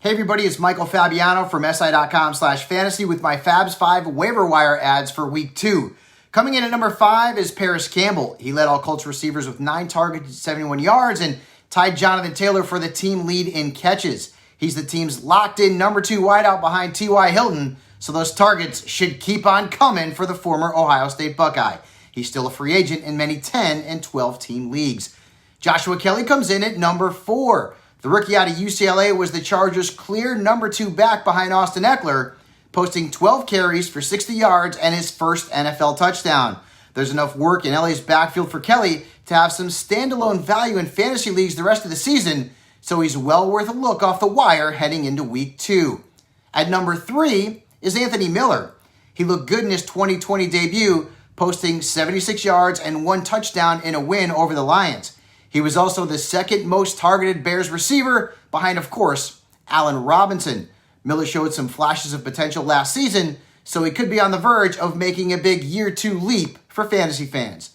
Hey everybody, it's Michael Fabiano from SI.com/fantasy with my Fabs Five waiver wire ads for week 2. Coming in at number 5 is Campbell. He led all Colts receivers with 9 targets and 71 yards and tied Jonathan Taylor for the team lead in catches. He's the team's locked-in number 2 wideout behind T.Y. Hilton, so those targets should keep on coming for the former Ohio State Buckeye. He's still a free agent in many 10 and 12-team leagues. Joshua Kelly comes in at number 4. The rookie out of UCLA was the Chargers' clear number 2 back behind Austin Eckler, posting 12 carries for 60 yards and his first NFL touchdown. There's enough work in LA's backfield for Kelly to have some standalone value in fantasy leagues the rest of the season, so he's well worth a look off the wire heading into week 2. At number 3 is Anthony Miller. He looked good in his 2020 debut, posting 76 yards and 1 touchdown in a win over the Lions. He was also the second most targeted Bears receiver behind, of course, Allen Robinson. Miller showed some flashes of potential last season, so he could be on the verge of making a big year 2 leap for fantasy fans.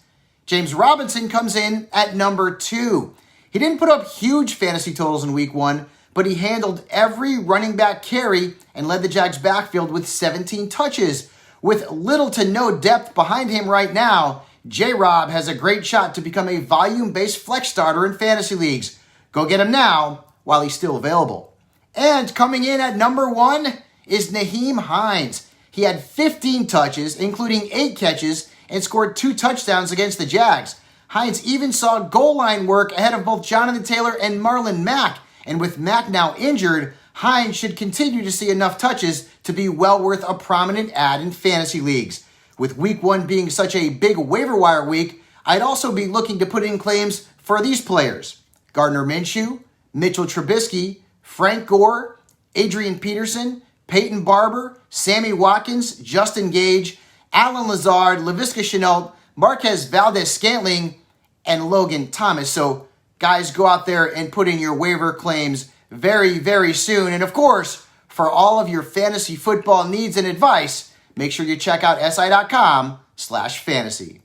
James Robinson comes in at number 2. He didn't put up huge fantasy totals in week 1, but he handled every running back carry and led the Jags backfield with 17 touches. With little to no depth behind him right now, J-Rob has a great shot to become a volume-based flex starter in fantasy leagues. Go get him now while he's still available. And coming in at number 1 is Nyheim Hines. He had 15 touches, including 8 catches, and scored 2 touchdowns against the Jags. Hines even saw goal line work ahead of both Jonathan Taylor and Marlon Mack. And with Mack now injured, Hines should continue to see enough touches to be well worth a prominent ad in fantasy leagues. With week 1 being such a big waiver wire week, I'd also be looking to put in claims for these players: Gardner Minshew, Mitchell Trubisky, Frank Gore, Adrian Peterson, Peyton Barber, Sammy Watkins, Justin Gage, Alan Lazard, Laviska Shenault, Marquez Valdez-Scantling, and Logan Thomas. So guys, go out there and put in your waiver claims very, very soon. And of course, for all of your fantasy football needs and advice, make sure you check out SI.com/fantasy.